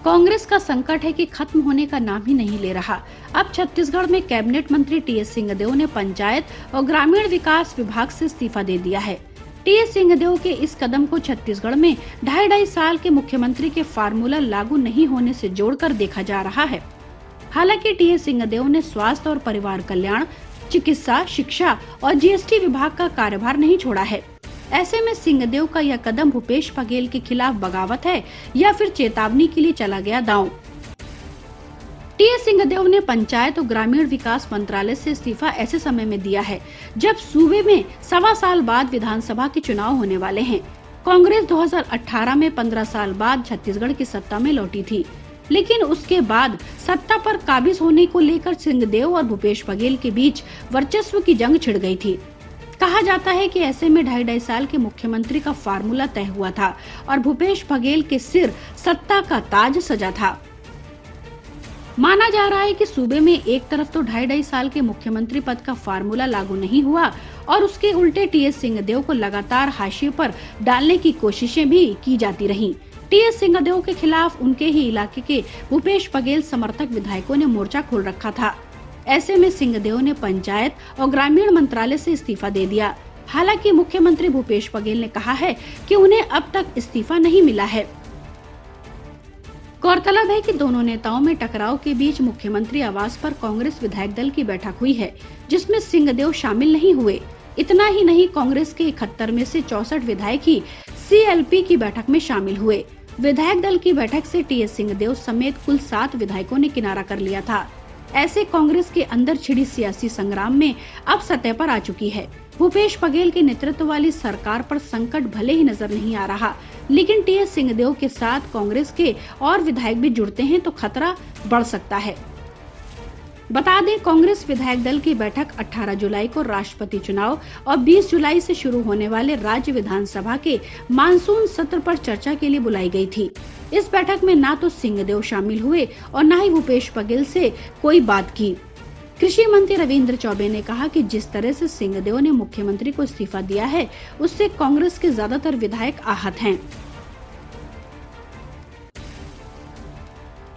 कांग्रेस का संकट है कि खत्म होने का नाम ही नहीं ले रहा। अब छत्तीसगढ़ में कैबिनेट मंत्री टीएस सिंहदेव ने पंचायत और ग्रामीण विकास विभाग से इस्तीफा दे दिया है। टीएस सिंहदेव के इस कदम को छत्तीसगढ़ में 2.5 साल के मुख्यमंत्री के फार्मूला लागू नहीं होने से जोड़कर देखा जा रहा है। हालांकि टीएस सिंहदेव ने स्वास्थ्य और परिवार कल्याण, चिकित्सा, शिक्षा और जीएसटी विभाग का कार्यभार नहीं छोड़ा है। ऐसे में सिंहदेव का यह कदम भूपेश बघेल के खिलाफ बगावत है या फिर चेतावनी के लिए चला गया दांव। टीएस सिंहदेव ने पंचायत और ग्रामीण विकास मंत्रालय से इस्तीफा ऐसे समय में दिया है जब सूबे में 1.25 साल बाद विधानसभा के चुनाव होने वाले हैं। कांग्रेस 2018 में 15 साल बाद छत्तीसगढ़ की सत्ता में लौटी थी, लेकिन उसके बाद सत्ता पर काबिज होने को लेकर सिंहदेव और भूपेश बघेल के बीच वर्चस्व की जंग छिड़ गई थी। कहा जाता है कि ऐसे में 2.5 साल के मुख्यमंत्री का फार्मूला तय हुआ था और भूपेश बघेल के सिर सत्ता का ताज सजा था। माना जा रहा है कि सूबे में एक तरफ तो 2.5 साल के मुख्यमंत्री पद का फार्मूला लागू नहीं हुआ और उसके उल्टे टीएस सिंहदेव को लगातार हाशिए पर डालने की कोशिशें भी की जाती रहीं। टीएस सिंहदेव के खिलाफ उनके ही इलाके के भूपेश बघेल समर्थक विधायकों ने मोर्चा खोल रखा था। ऐसे में सिंहदेव ने पंचायत और ग्रामीण मंत्रालय से इस्तीफा दे दिया। हालांकि मुख्यमंत्री भूपेश बघेल ने कहा है कि उन्हें अब तक इस्तीफा नहीं मिला है। गौरतलब है कि दोनों नेताओं में टकराव के बीच मुख्यमंत्री आवास पर कांग्रेस विधायक दल की बैठक हुई है, जिसमें सिंहदेव शामिल नहीं हुए। इतना ही नहीं, कांग्रेस के 71 में से 64 विधायक ही सीएलपी की बैठक में शामिल हुए। विधायक दल की बैठक से टीएस सिंहदेव समेत कुल 7 विधायकों ने किनारा कर लिया था। ऐसे कांग्रेस के अंदर छिड़ी सियासी संग्राम में अब सतह पर आ चुकी है। भूपेश बघेल के नेतृत्व वाली सरकार पर संकट भले ही नजर नहीं आ रहा, लेकिन टीएस सिंहदेव के साथ कांग्रेस के और विधायक भी जुड़ते हैं तो खतरा बढ़ सकता है। बता दें, कांग्रेस विधायक दल की बैठक 18 जुलाई को राष्ट्रपति चुनाव और 20 जुलाई से शुरू होने वाले राज्य विधानसभा के मानसून सत्र पर चर्चा के लिए बुलाई गई थी। इस बैठक में ना तो सिंहदेव शामिल हुए और न ही भूपेश बघेल से कोई बात की। कृषि मंत्री रविंद्र चौबे ने कहा कि जिस तरह से सिंहदेव ने मुख्यमंत्री को इस्तीफा दिया है, उससे कांग्रेस के ज्यादातर विधायक आहत हैं।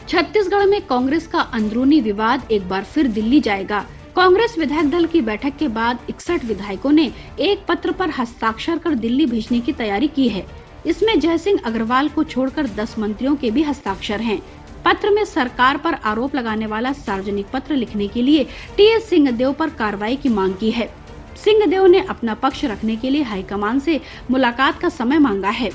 छत्तीसगढ़ में कांग्रेस का अंदरूनी विवाद एक बार फिर दिल्ली जाएगा। कांग्रेस विधायक दल की बैठक के बाद 61 विधायकों ने एक पत्र पर हस्ताक्षर कर दिल्ली भेजने की तैयारी की है। इसमें जयसिंह अग्रवाल को छोड़कर 10 मंत्रियों के भी हस्ताक्षर हैं। पत्र में सरकार पर आरोप लगाने वाला सार्वजनिक पत्र लिखने के लिए टीएस सिंहदेव पर कार्रवाई की मांग की है। सिंहदेव ने अपना पक्ष रखने के लिए हाईकमान से मुलाकात का समय मांगा है।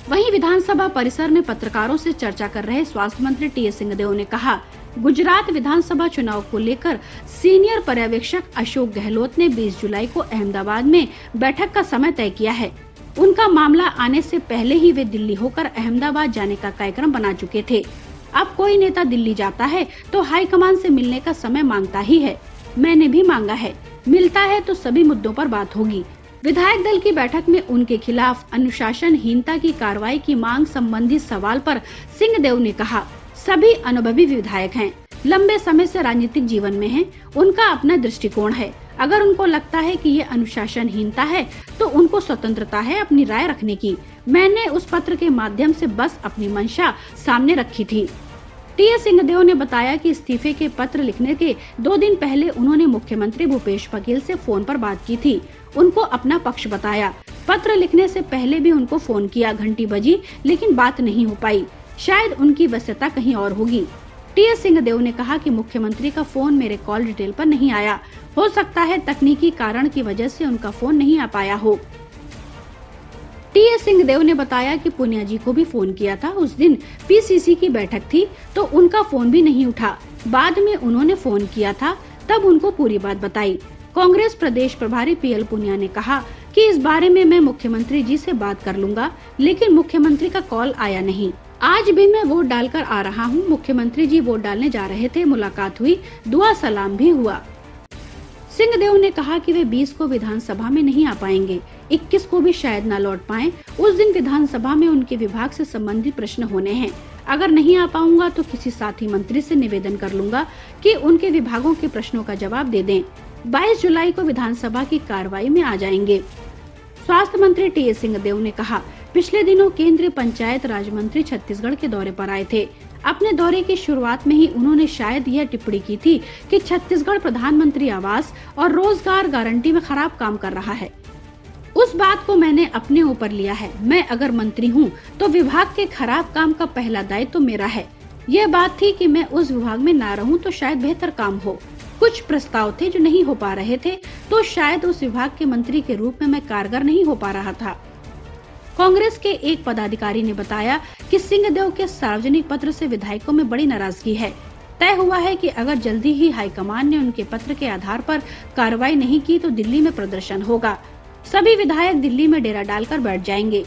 वहीं विधानसभा परिसर में पत्रकारों से चर्चा कर रहे स्वास्थ्य मंत्री टीएस सिंहदेव ने कहा, गुजरात विधानसभा चुनाव को लेकर सीनियर पर्यवेक्षक अशोक गहलोत ने 20 जुलाई को अहमदाबाद में बैठक का समय तय किया है। उनका मामला आने से पहले ही वे दिल्ली होकर अहमदाबाद जाने का कार्यक्रम बना चुके थे। अब कोई नेता दिल्ली जाता है तो हाईकमान से मिलने का समय मांगता ही है। मैंने भी मांगा है, मिलता है तो सभी मुद्दों पर बात होगी। विधायक दल की बैठक में उनके खिलाफ अनुशासनहीनता की कार्रवाई की मांग संबंधी सवाल पर सिंहदेव ने कहा, सभी अनुभवी विधायक हैं, लंबे समय से राजनीतिक जीवन में हैं, उनका अपना दृष्टिकोण है। अगर उनको लगता है कि ये अनुशासनहीनता है तो उनको स्वतंत्रता है अपनी राय रखने की। मैंने उस पत्र के माध्यम से बस अपनी मंशा सामने रखी थी। टीएस सिंहदेव ने बताया कि इस्तीफे के पत्र लिखने के 2 दिन पहले उन्होंने मुख्यमंत्री भूपेश बघेल से फोन पर बात की थी। उनको अपना पक्ष बताया। पत्र लिखने से पहले भी उनको फोन किया, घंटी बजी, लेकिन बात नहीं हो पाई। शायद उनकी व्यस्तता कहीं और होगी। टीएस सिंहदेव ने कहा कि मुख्यमंत्री का फोन मेरे कॉल डिटेल पर नहीं आया। हो सकता है तकनीकी कारण की वजह से उनका फोन नहीं आ पाया हो। टीएस सिंहदेव ने बताया कि पुनिया जी को भी फोन किया था। उस दिन पीसीसी की बैठक थी तो उनका फोन भी नहीं उठा। बाद में उन्होंने फोन किया था, तब उनको पूरी बात बताई। कांग्रेस प्रदेश प्रभारी पीएल पुनिया ने कहा कि इस बारे में मैं मुख्यमंत्री जी से बात कर लूंगा, लेकिन मुख्यमंत्री का कॉल आया नहीं। आज भी मैं वोट डालकर आ रहा हूं। मुख्यमंत्री जी वोट डालने जा रहे थे, मुलाकात हुई, दुआ सलाम भी हुआ। सिंहदेव ने कहा कि वे 20 को विधानसभा में नहीं आ पाएंगे, 21 को भी शायद न लौट पाएं। उस दिन विधानसभा में उनके विभाग से संबंधित प्रश्न होने हैं। अगर नहीं आ पाऊंगा तो किसी साथी मंत्री से निवेदन कर लूंगा कि उनके विभागों के प्रश्नों का जवाब दे दें। 22 जुलाई को विधानसभा की कार्रवाई में आ जाएंगे। स्वास्थ्य मंत्री टीएस सिंहदेव ने कहा, पिछले दिनों केंद्रीय पंचायत राज मंत्री छत्तीसगढ़ के दौरे पर आए थे। अपने दौरे की शुरुआत में ही उन्होंने शायद यह टिप्पणी की थी कि छत्तीसगढ़ प्रधानमंत्री आवास और रोजगार गारंटी में खराब काम कर रहा है। उस बात को मैंने अपने ऊपर लिया है। मैं अगर मंत्री हूँ तो विभाग के खराब काम का पहला दायित्व तो मेरा है। यह बात थी कि मैं उस विभाग में ना रहूं तो शायद बेहतर काम हो। कुछ प्रस्ताव थे जो नहीं हो पा रहे थे, तो शायद उस विभाग के मंत्री के रूप में मैं कारगर नहीं हो पा रहा था। कांग्रेस के एक पदाधिकारी ने बताया कि सिंहदेव के सार्वजनिक पत्र से विधायकों में बड़ी नाराजगी है। तय हुआ है कि अगर जल्दी ही हाईकमान ने उनके पत्र के आधार पर कार्रवाई नहीं की तो दिल्ली में प्रदर्शन होगा। सभी विधायक दिल्ली में डेरा डालकर बैठ जाएंगे।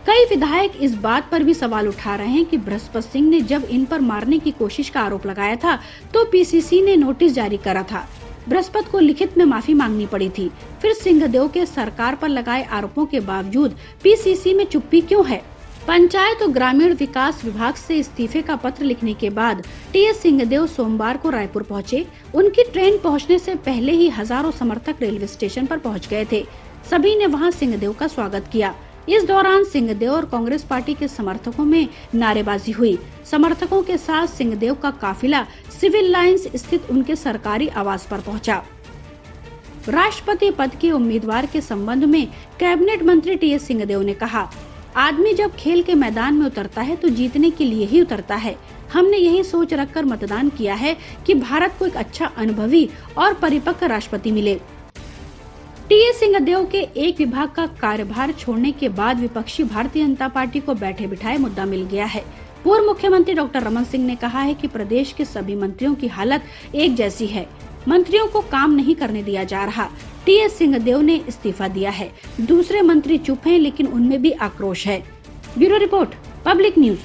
कई विधायक इस बात पर भी सवाल उठा रहे हैं कि बृहस्पति सिंह ने जब इन पर मारने की कोशिश का आरोप लगाया था तो पीसीसी ने नोटिस जारी करा था। बृहस्पति को लिखित में माफी मांगनी पड़ी थी। फिर सिंहदेव के सरकार पर लगाए आरोपों के बावजूद पीसीसी में चुप्पी क्यों है? पंचायत और ग्रामीण विकास विभाग से इस्तीफे का पत्र लिखने के बाद टीएस सिंहदेव सोमवार को रायपुर पहुंचे। उनकी ट्रेन पहुंचने से पहले ही हजारों समर्थक रेलवे स्टेशन पर पहुंच गए थे। सभी ने वहां सिंहदेव का स्वागत किया। इस दौरान सिंहदेव और कांग्रेस पार्टी के समर्थकों में नारेबाजी हुई। समर्थकों के साथ सिंहदेव का काफिला सिविल लाइंस स्थित उनके सरकारी आवास पर पहुंचा। राष्ट्रपति पद के उम्मीदवार के संबंध में कैबिनेट मंत्री टीएस सिंहदेव ने कहा, आदमी जब खेल के मैदान में उतरता है तो जीतने के लिए ही उतरता है। हमने यही सोच रखकर मतदान किया है कि भारत को एक अच्छा अनुभवी और परिपक्व राष्ट्रपति मिले। टीएस सिंहदेव के एक विभाग का कार्यभार छोड़ने के बाद विपक्षी भारतीय जनता पार्टी को बैठे बिठाए मुद्दा मिल गया है। पूर्व मुख्यमंत्री डॉक्टर रमन सिंह ने कहा है कि प्रदेश के सभी मंत्रियों की हालत एक जैसी है। मंत्रियों को काम नहीं करने दिया जा रहा। टीएस सिंहदेव ने इस्तीफा दिया है। दूसरे मंत्री चुप हैं, लेकिन उनमें भी आक्रोश है। Bureau report, public news.